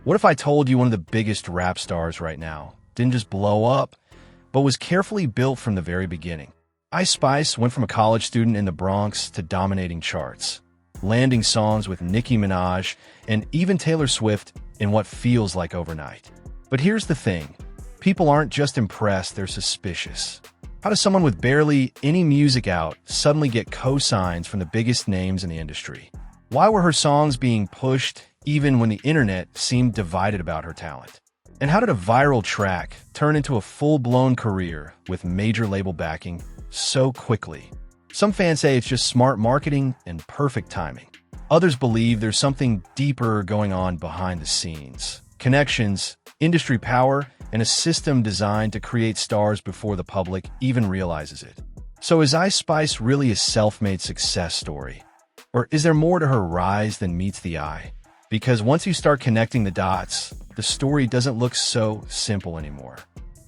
What if I told you one of the biggest rap stars right now didn't just blow up, but was carefully built from the very beginning? Ice Spice went from a college student in the Bronx to dominating charts, landing songs with Nicki Minaj and even Taylor Swift in what feels like overnight. But here's the thing. People aren't just impressed, they're suspicious. How does someone with barely any music out suddenly get cosigns from the biggest names in the industry? Why were her songs being pushed even when the internet seemed divided about her talent? And how did a viral track turn into a full-blown career with major label backing so quickly? Some fans say it's just smart marketing and perfect timing. Others believe there's something deeper going on behind the scenes. Connections, industry power, and a system designed to create stars before the public even realizes it. So is Ice Spice really a self-made success story? Or is there more to her rise than meets the eye? Because once you start connecting the dots, the story doesn't look so simple anymore.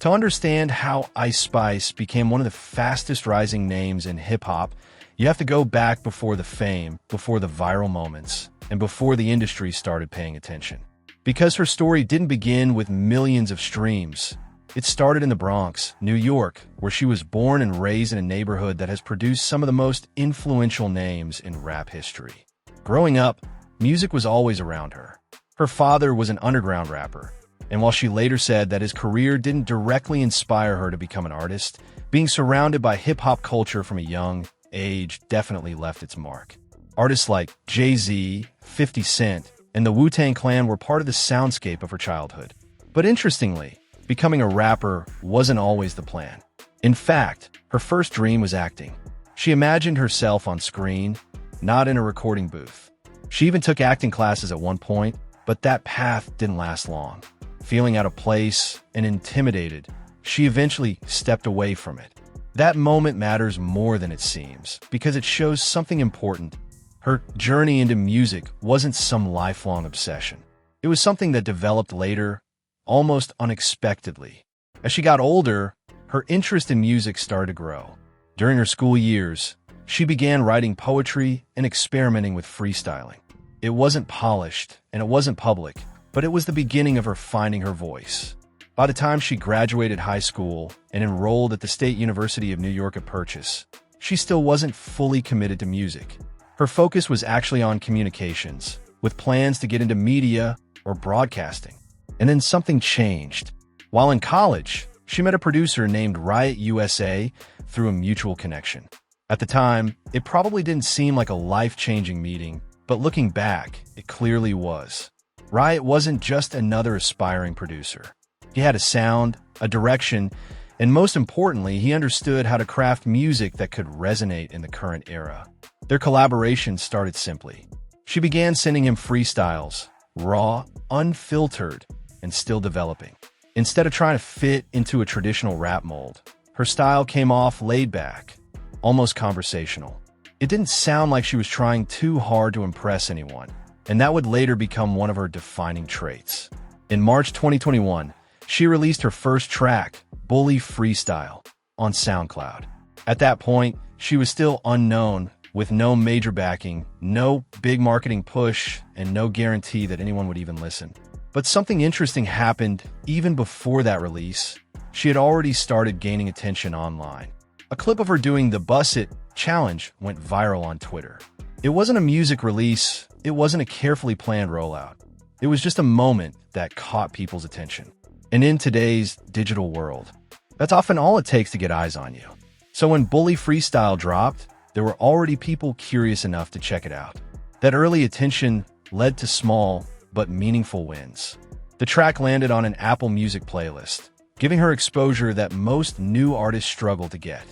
To understand how Ice Spice became one of the fastest rising names in hip-hop, you have to go back before the fame, before the viral moments, and before the industry started paying attention. Because her story didn't begin with millions of streams. It started in the Bronx, New York, where she was born and raised in a neighborhood that has produced some of the most influential names in rap history. Growing up, music was always around her. Her father was an underground rapper, and while she later said that his career didn't directly inspire her to become an artist, being surrounded by hip-hop culture from a young age definitely left its mark. Artists like Jay-Z, 50 Cent, and the Wu-Tang Clan were part of the soundscape of her childhood. But interestingly, becoming a rapper wasn't always the plan. In fact, her first dream was acting. She imagined herself on screen, not in a recording booth. She even took acting classes at one point, but that path didn't last long. Feeling out of place and intimidated, she eventually stepped away from it. That moment matters more than it seems, because it shows something important. Her journey into music wasn't some lifelong obsession. It was something that developed later, almost unexpectedly. As she got older, her interest in music started to grow. During her school years, she began writing poetry and experimenting with freestyling. It wasn't polished, and it wasn't public, but it was the beginning of her finding her voice. By the time she graduated high school and enrolled at the State University of New York at Purchase, she still wasn't fully committed to music. Her focus was actually on communications, with plans to get into media or broadcasting. And then something changed. While in college, she met a producer named Riot USA through a mutual connection. At the time, it probably didn't seem like a life-changing meeting, but looking back, it clearly was. Riot wasn't just another aspiring producer. He had a sound, a direction, and most importantly, he understood how to craft music that could resonate in the current era. Their collaboration started simply. She began sending him freestyles, raw, unfiltered, and still developing. Instead of trying to fit into a traditional rap mold, her style came off laid back, almost conversational. It didn't sound like she was trying too hard to impress anyone, and that would later become one of her defining traits. In March 2021, she released her first track, Bully Freestyle, on SoundCloud. At that point, she was still unknown, with no major backing, no big marketing push, and no guarantee that anyone would even listen. But something interesting happened even before that release. She had already started gaining attention online. A clip of her doing the Bus It challenge went viral on Twitter. It wasn't a music release, it wasn't a carefully planned rollout. It was just a moment that caught people's attention. And in today's digital world, that's often all it takes to get eyes on you. So when Bully Freestyle dropped, there were already people curious enough to check it out. That early attention led to small but meaningful wins. The track landed on an Apple Music playlist, giving her exposure that most new artists struggle to get.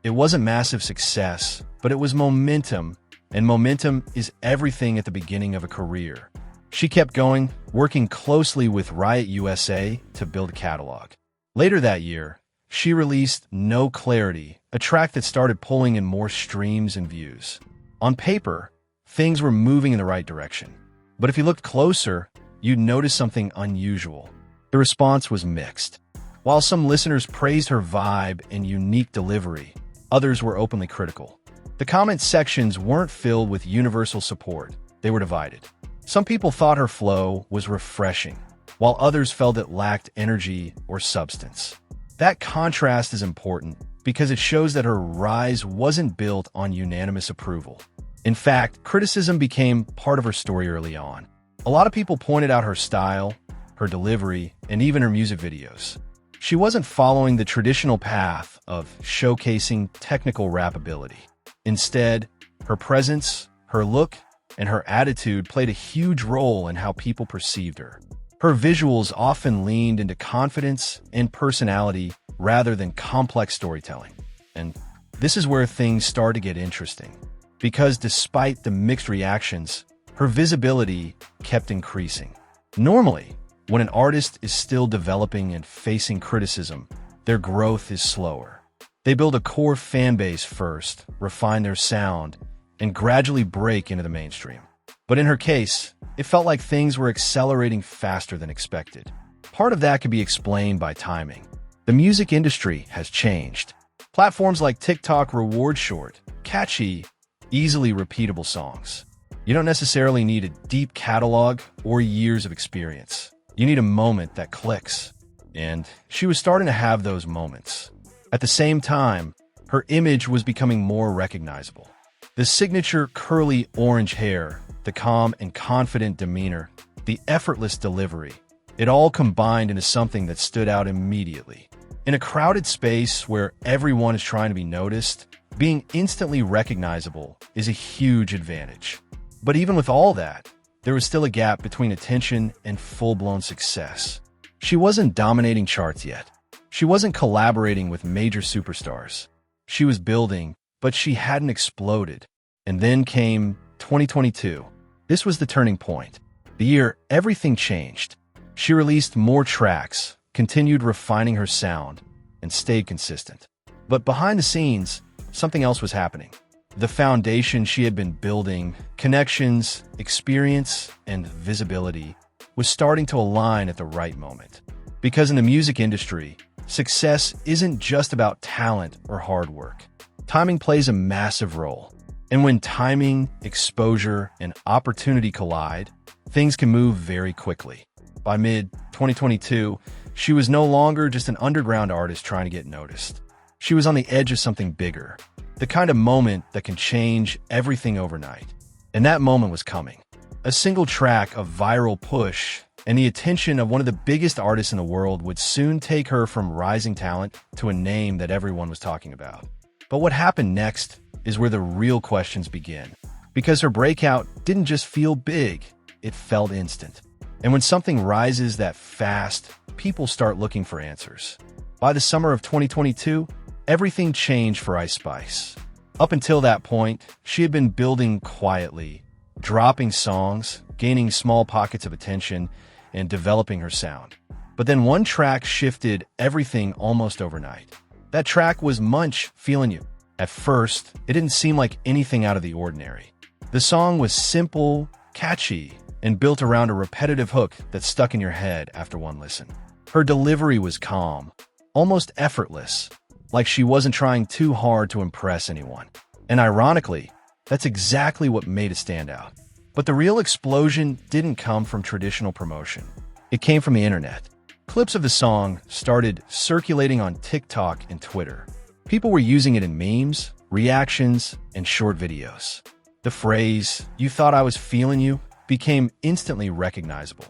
It wasn't massive success, but it was momentum, and momentum is everything at the beginning of a career. She kept going, working closely with Riot USA to build a catalog. Later that year, she released No Clarity, a track that started pulling in more streams and views. On paper, things were moving in the right direction. But if you looked closer, you'd notice something unusual. The response was mixed. While some listeners praised her vibe and unique delivery, others were openly critical. The comment sections weren't filled with universal support. They were divided. Some people thought her flow was refreshing, while others felt it lacked energy or substance. That contrast is important because it shows that her rise wasn't built on unanimous approval. In fact, criticism became part of her story early on. A lot of people pointed out her style, her delivery, and even her music videos. She wasn't following the traditional path of showcasing technical rap ability. Instead, her presence, her look, and her attitude played a huge role in how people perceived her. Her visuals often leaned into confidence and personality rather than complex storytelling. And this is where things start to get interesting, because despite the mixed reactions, her visibility kept increasing. Normally, when an artist is still developing and facing criticism, their growth is slower. They build a core fan base first, refine their sound, and gradually break into the mainstream. But in her case, it felt like things were accelerating faster than expected. Part of that could be explained by timing. The music industry has changed. Platforms like TikTok reward short, catchy, easily repeatable songs. You don't necessarily need a deep catalog or years of experience. You need a moment that clicks. And she was starting to have those moments. At the same time, her image was becoming more recognizable. The signature curly orange hair, the calm and confident demeanor, the effortless delivery, it all combined into something that stood out immediately. In a crowded space where everyone is trying to be noticed, being instantly recognizable is a huge advantage. But even with all that, there was still a gap between attention and full-blown success. She wasn't dominating charts yet. She wasn't collaborating with major superstars. She was building, but she hadn't exploded. And then came 2022. This was the turning point. The year everything changed. She released more tracks, continued refining her sound, and stayed consistent. But behind the scenes, something else was happening. The foundation she had been building, connections, experience, and visibility, was starting to align at the right moment. Because in the music industry, success isn't just about talent or hard work. Timing plays a massive role. And when timing, exposure, and opportunity collide, things can move very quickly. By mid-2022, she was no longer just an underground artist trying to get noticed. She was on the edge of something bigger, the kind of moment that can change everything overnight. And that moment was coming. A single track, a viral push, and the attention of one of the biggest artists in the world would soon take her from rising talent to a name that everyone was talking about. But what happened next is where the real questions begin. Because her breakout didn't just feel big, it felt instant. And when something rises that fast, people start looking for answers. By the summer of 2022, everything changed for Ice Spice. Up until that point, she had been building quietly, dropping songs, gaining small pockets of attention, and developing her sound. But then one track shifted everything almost overnight. That track was Munch, Feelin' You. At first, it didn't seem like anything out of the ordinary. The song was simple, catchy, and built around a repetitive hook that stuck in your head after one listen. Her delivery was calm, almost effortless, like she wasn't trying too hard to impress anyone. And ironically, that's exactly what made it stand out. But the real explosion didn't come from traditional promotion. It came from the internet. Clips of the song started circulating on TikTok and Twitter. People were using it in memes, reactions, and short videos. The phrase, "You thought I was feeling you," became instantly recognizable.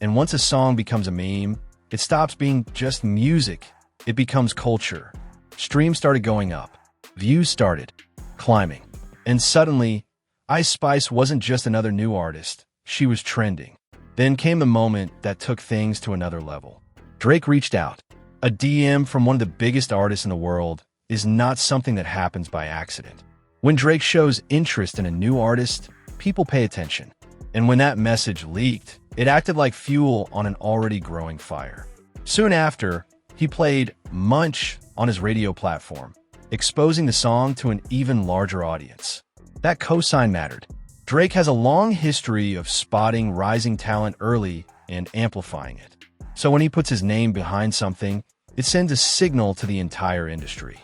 And once a song becomes a meme, it stops being just music. It becomes culture. Streams started going up. Views started climbing. And suddenly, Ice Spice wasn't just another new artist. She was trending. Then came the moment that took things to another level. Drake reached out. A DM from one of the biggest artists in the world is not something that happens by accident. When Drake shows interest in a new artist, people pay attention. And when that message leaked, it acted like fuel on an already growing fire. Soon after, he played Munch on his radio platform, exposing the song to an even larger audience. That cosign mattered. Drake has a long history of spotting rising talent early and amplifying it. So when he puts his name behind something, it sends a signal to the entire industry.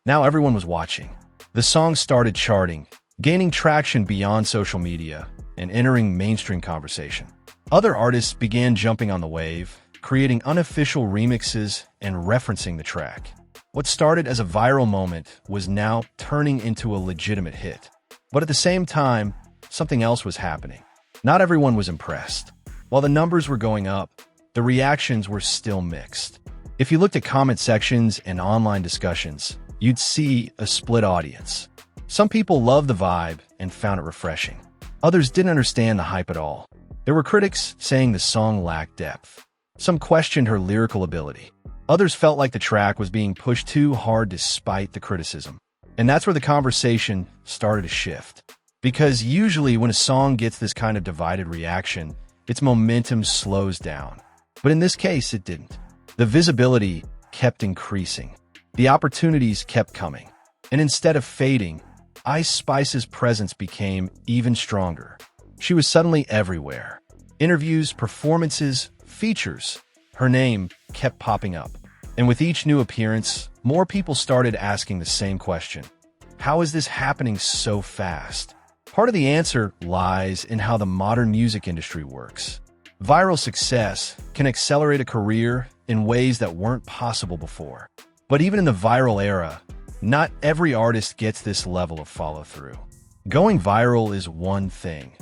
Now everyone was watching. The song started charting, gaining traction beyond social media, and entering mainstream conversation. Other artists began jumping on the wave, creating unofficial remixes and referencing the track. What started as a viral moment was now turning into a legitimate hit. But at the same time, something else was happening. Not everyone was impressed. While the numbers were going up, the reactions were still mixed. If you looked at comment sections and online discussions, you'd see a split audience. Some people loved the vibe and found it refreshing. Others didn't understand the hype at all. There were critics saying the song lacked depth. Some questioned her lyrical ability. Others felt like the track was being pushed too hard despite the criticism. And that's where the conversation started to shift. Because usually when a song gets this kind of divided reaction, its momentum slows down. But in this case, it didn't. The visibility kept increasing. The opportunities kept coming. And instead of fading, Ice Spice's presence became even stronger. She was suddenly everywhere. Interviews, performances, features. Her name kept popping up. And with each new appearance, more people started asking the same question. How is this happening so fast? Part of the answer lies in how the modern music industry works. Viral success can accelerate a career in ways that weren't possible before. But even in the viral era, not every artist gets this level of follow-through. Going viral is one thing.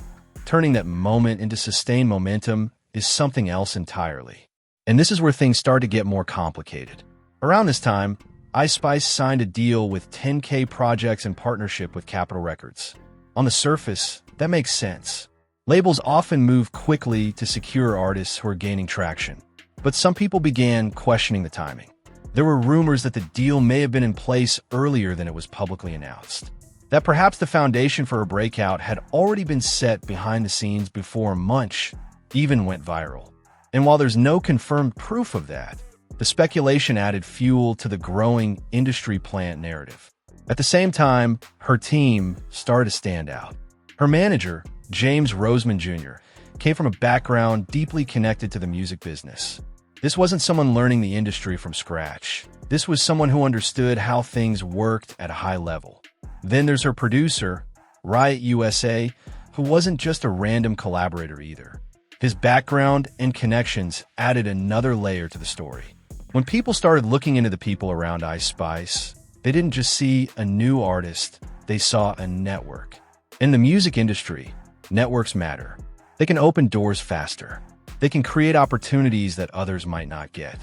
Turning that moment into sustained momentum is something else entirely. And this is where things start to get more complicated. Around this time, Ice Spice signed a deal with 10K Projects in partnership with Capitol Records. On the surface, that makes sense. Labels often move quickly to secure artists who are gaining traction. But some people began questioning the timing. There were rumors that the deal may have been in place earlier than it was publicly announced. That perhaps the foundation for her breakout had already been set behind the scenes before Munch even went viral. And while there's no confirmed proof of that, the speculation added fuel to the growing industry plant narrative. At the same time, her team started to stand out. Her manager, James Roseman Jr., came from a background deeply connected to the music business. This wasn't someone learning the industry from scratch. This was someone who understood how things worked at a high level. Then there's her producer, Riot USA, who wasn't just a random collaborator either. His background and connections added another layer to the story. When people started looking into the people around Ice Spice, they didn't just see a new artist, they saw a network. In the music industry, networks matter. They can open doors faster. They can create opportunities that others might not get.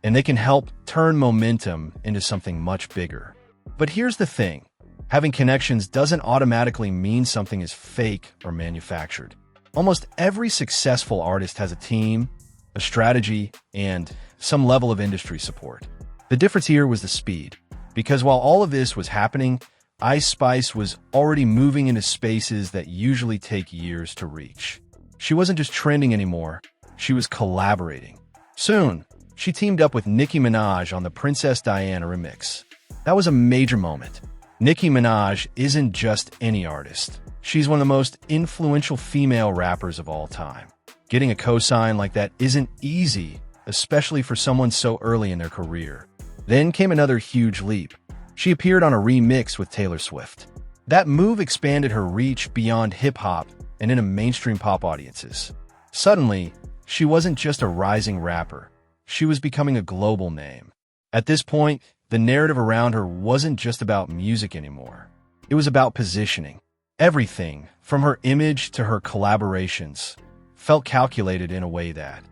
And they can help turn momentum into something much bigger. But here's the thing. Having connections doesn't automatically mean something is fake or manufactured. Almost every successful artist has a team, a strategy, and some level of industry support. The difference here was the speed. Because while all of this was happening, Ice Spice was already moving into spaces that usually take years to reach. She wasn't just trending anymore, she was collaborating. Soon, she teamed up with Nicki Minaj on the Princess Diana remix. That was a major moment. Nicki Minaj isn't just any artist. She's one of the most influential female rappers of all time. Getting a cosign like that isn't easy, especially for someone so early in their career. Then came another huge leap. She appeared on a remix with Taylor Swift. That move expanded her reach beyond hip-hop and into mainstream pop audiences. Suddenly, she wasn't just a rising rapper. She was becoming a global name. At this point, the narrative around her wasn't just about music anymore. It was about positioning. Everything, from her image to her collaborations, felt calculated in a way that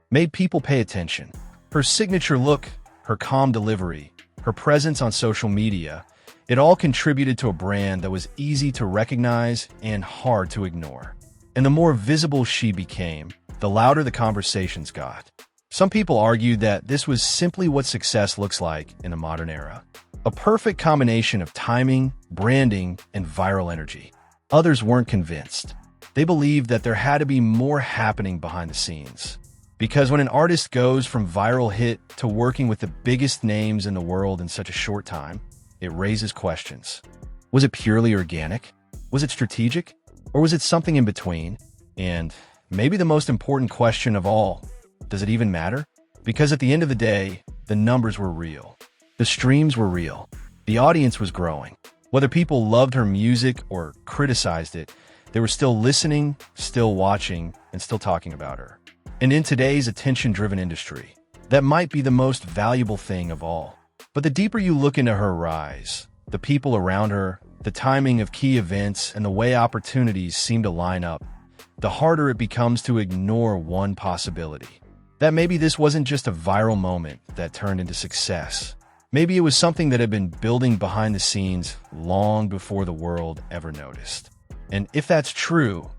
made people pay attention. Her signature look, her calm delivery, her presence on social media, it all contributed to a brand that was easy to recognize and hard to ignore. And the more visible she became, the louder the conversations got. Some people argued that this was simply what success looks like in the modern era. A perfect combination of timing, branding, and viral energy. Others weren't convinced. They believed that there had to be more happening behind the scenes. Because when an artist goes from viral hit to working with the biggest names in the world in such a short time, it raises questions. Was it purely organic? Was it strategic? Or was it something in between? And maybe the most important question of all, does it even matter? Because at the end of the day, the numbers were real. The streams were real. The audience was growing. Whether people loved her music or criticized it, They were still listening, still watching, and still talking about her. And in today's attention-driven industry, that might be the most valuable thing of all. But the deeper you look into her rise, the people around her, the timing of key events, and the way opportunities seem to line up, the harder it becomes to ignore one possibility. That maybe this wasn't just a viral moment that turned into success. Maybe it was something that had been building behind the scenes long before the world ever noticed. And if that's true,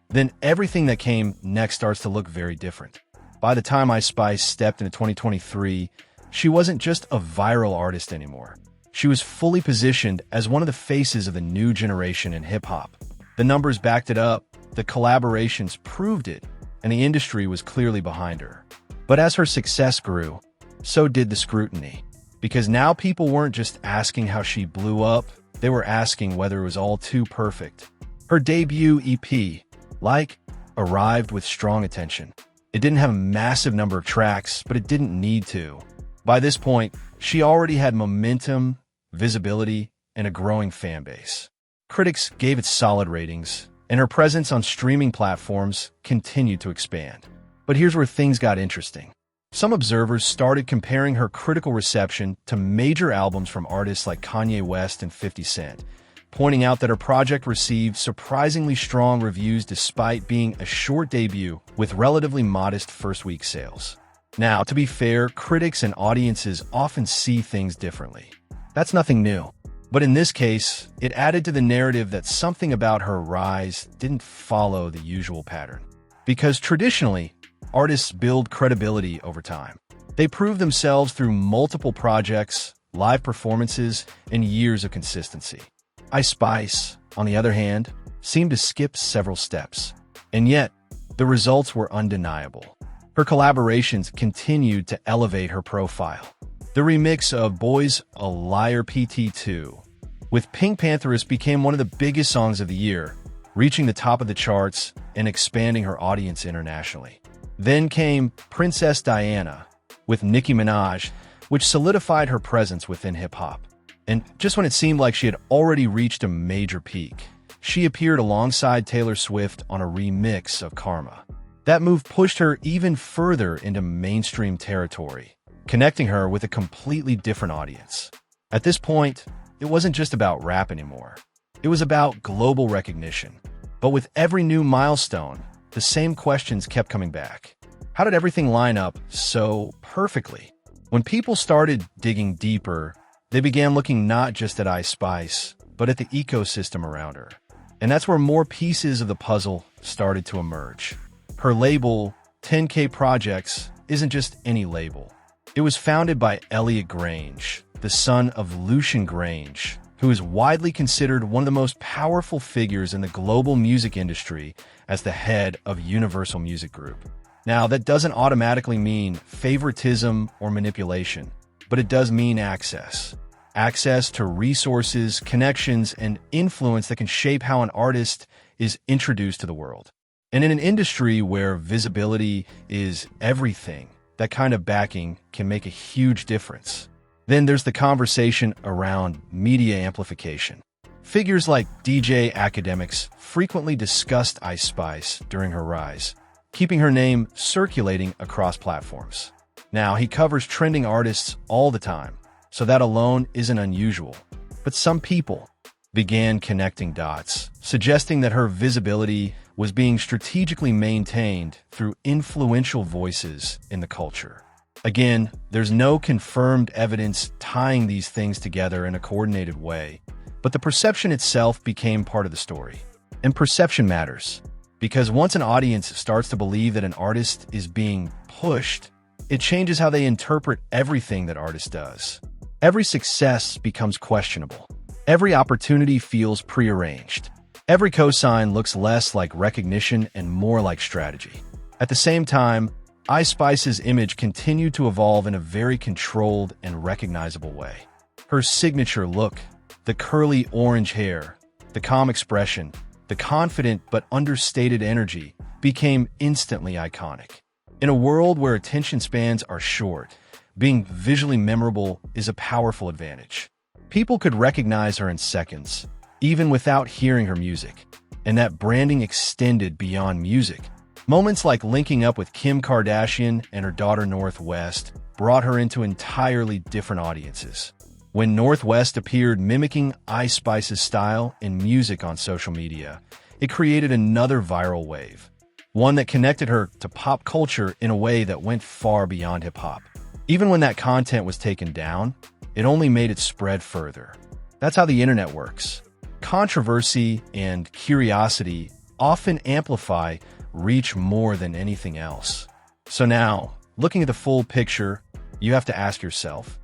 then everything that came next starts to look very different. By the time Ice Spice stepped into 2023, she wasn't just a viral artist anymore. She was fully positioned as one of the faces of the new generation in hip-hop. The numbers backed it up, the collaborations proved it, and the industry was clearly behind her. But as her success grew, so did the scrutiny. Because now people weren't just asking how she blew up, they were asking whether it was all too perfect. Her debut EP, Like, arrived with strong attention. It didn't have a massive number of tracks, but it didn't need to. By this point, she already had momentum, visibility, and a growing fan base. Critics gave it solid ratings, and her presence on streaming platforms continued to expand. But here's where things got interesting. Some observers started comparing her critical reception to major albums from artists like Kanye West and 50 Cent, pointing out that her project received surprisingly strong reviews despite being a short debut with relatively modest first-week sales. Now, to be fair, critics and audiences often see things differently. That's nothing new. But in this case, it added to the narrative that something about her rise didn't follow the usual pattern. Because traditionally, artists build credibility over time. They prove themselves through multiple projects, live performances, and years of consistency. Ice Spice, on the other hand, seemed to skip several steps. And yet, the results were undeniable. Her collaborations continued to elevate her profile. The remix of Boys a Liar PT2 with PinkPantheress became one of the biggest songs of the year, reaching the top of the charts and expanding her audience internationally. Then came Princess Diana with Nicki Minaj, which solidified her presence within hip-hop. And just when it seemed like she had already reached a major peak, she appeared alongside Taylor Swift on a remix of Karma. That move pushed her even further into mainstream territory, connecting her with a completely different audience. At this point, it wasn't just about rap anymore. It was about global recognition. But with every new milestone, the same questions kept coming back. How did everything line up so perfectly? When people started digging deeper, they began looking not just at Ice Spice, but at the ecosystem around her. And that's where more pieces of the puzzle started to emerge. Her label, 10K Projects, isn't just any label. It was founded by Elliot Grange, the son of Lucian Grange, who is widely considered one of the most powerful figures in the global music industry as the head of Universal Music Group. Now, that doesn't automatically mean favoritism or manipulation, but it does mean access. Access to resources, connections, and influence that can shape how an artist is introduced to the world. And in an industry where visibility is everything, that kind of backing can make a huge difference. Then there's the conversation around media amplification. Figures like DJ Academics frequently discussed Ice Spice during her rise, keeping her name circulating across platforms. Now, he covers trending artists all the time, so that alone isn't unusual. But some people began connecting dots, suggesting that her visibility was being strategically maintained through influential voices in the culture. Again, there's no confirmed evidence tying these things together in a coordinated way, but the perception itself became part of the story. And perception matters, because once an audience starts to believe that an artist is being pushed, it changes how they interpret everything that artist does. Every success becomes questionable. Every opportunity feels prearranged. Every cosign looks less like recognition and more like strategy. At the same time, Ice Spice's image continued to evolve in a very controlled and recognizable way. Her signature look, the curly orange hair, the calm expression, the confident but understated energy became instantly iconic. In a world where attention spans are short, being visually memorable is a powerful advantage. People could recognize her in seconds, even without hearing her music. And that branding extended beyond music. Moments like linking up with Kim Kardashian and her daughter North West brought her into entirely different audiences. When North West appeared mimicking Ice Spice's style and music on social media, it created another viral wave, one that connected her to pop culture in a way that went far beyond hip-hop. Even when that content was taken down, it only made it spread further. That's how the internet works. Controversy and curiosity often amplify reach more than anything else. So now, looking at the full picture, you have to ask yourself,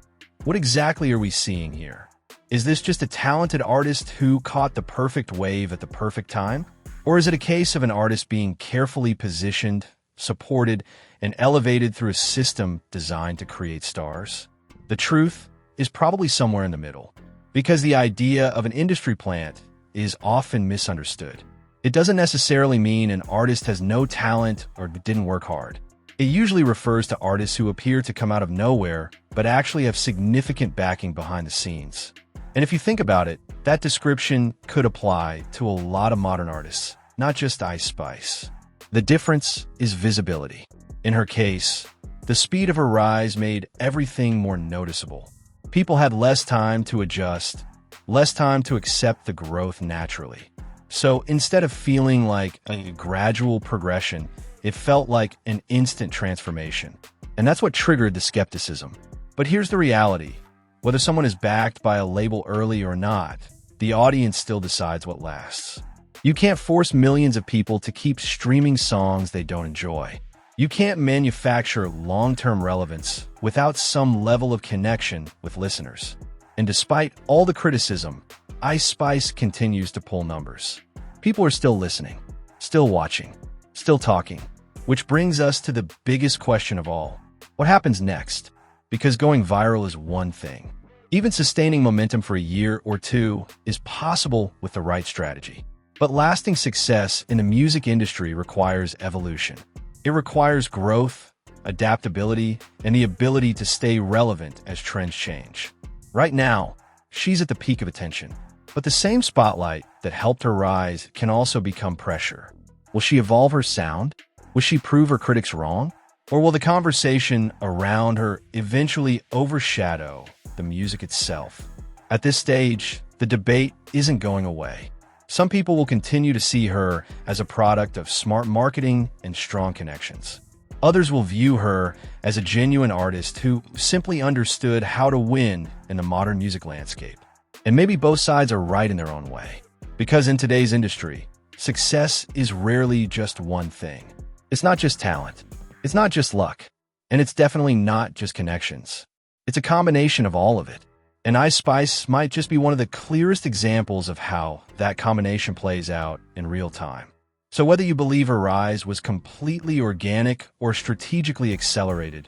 what exactly are we seeing here? Is this just a talented artist who caught the perfect wave at the perfect time? Or is it a case of an artist being carefully positioned, supported, and elevated through a system designed to create stars? The truth is probably somewhere in the middle, because the idea of an industry plant is often misunderstood. It doesn't necessarily mean an artist has no talent or didn't work hard. It usually refers to artists who appear to come out of nowhere, but actually have significant backing behind the scenes. And if you think about it, that description could apply to a lot of modern artists, not just Ice Spice. The difference is visibility. In her case, the speed of her rise made everything more noticeable. People had less time to adjust, less time to accept the growth naturally. So instead of feeling like a gradual progression, it felt like an instant transformation. And that's what triggered the skepticism. But here's the reality. Whether someone is backed by a label early or not, the audience still decides what lasts. You can't force millions of people to keep streaming songs they don't enjoy. You can't manufacture long-term relevance without some level of connection with listeners. And despite all the criticism, Ice Spice continues to pull numbers. People are still listening, still watching, still talking, which brings us to the biggest question of all. What happens next? Because going viral is one thing. Even sustaining momentum for a year or two is possible with the right strategy. But lasting success in the music industry requires evolution. It requires growth, adaptability, and the ability to stay relevant as trends change. Right now, she's at the peak of attention. But the same spotlight that helped her rise can also become pressure. Will she evolve her sound? Will she prove her critics wrong? Or will the conversation around her eventually overshadow the music itself? At this stage, the debate isn't going away. Some people will continue to see her as a product of smart marketing and strong connections. Others will view her as a genuine artist who simply understood how to win in the modern music landscape. And maybe both sides are right in their own way. Because in today's industry, success is rarely just one thing. It's not just talent. It's not just luck. And it's definitely not just connections. It's a combination of all of it. And Ice Spice might just be one of the clearest examples of how that combination plays out in real time. So whether you believe her rise was completely organic or strategically accelerated,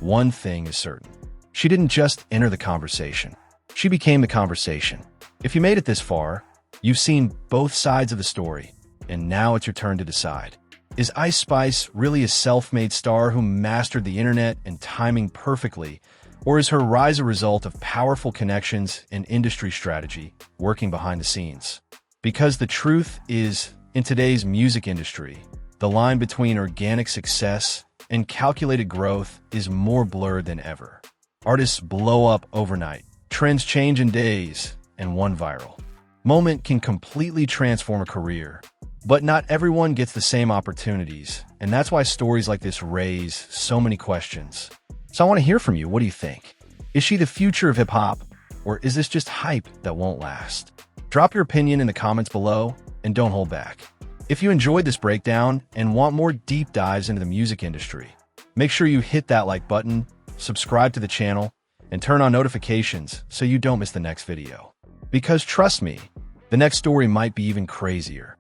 one thing is certain. She didn't just enter the conversation. She became the conversation. If you made it this far, you've seen both sides of the story, and now it's your turn to decide. Is Ice Spice really a self-made star who mastered the internet and timing perfectly, or is her rise a result of powerful connections and industry strategy working behind the scenes? Because the truth is, in today's music industry, the line between organic success and calculated growth is more blurred than ever. Artists blow up overnight, trends change in days, and one viral moment can completely transform a career. But not everyone gets the same opportunities, and that's why stories like this raise so many questions. So I want to hear from you. What do you think? Is she the future of hip-hop, or is this just hype that won't last? Drop your opinion in the comments below, and don't hold back. If you enjoyed this breakdown and want more deep dives into the music industry, make sure you hit that like button, subscribe to the channel, and turn on notifications so you don't miss the next video. Because trust me, the next story might be even crazier.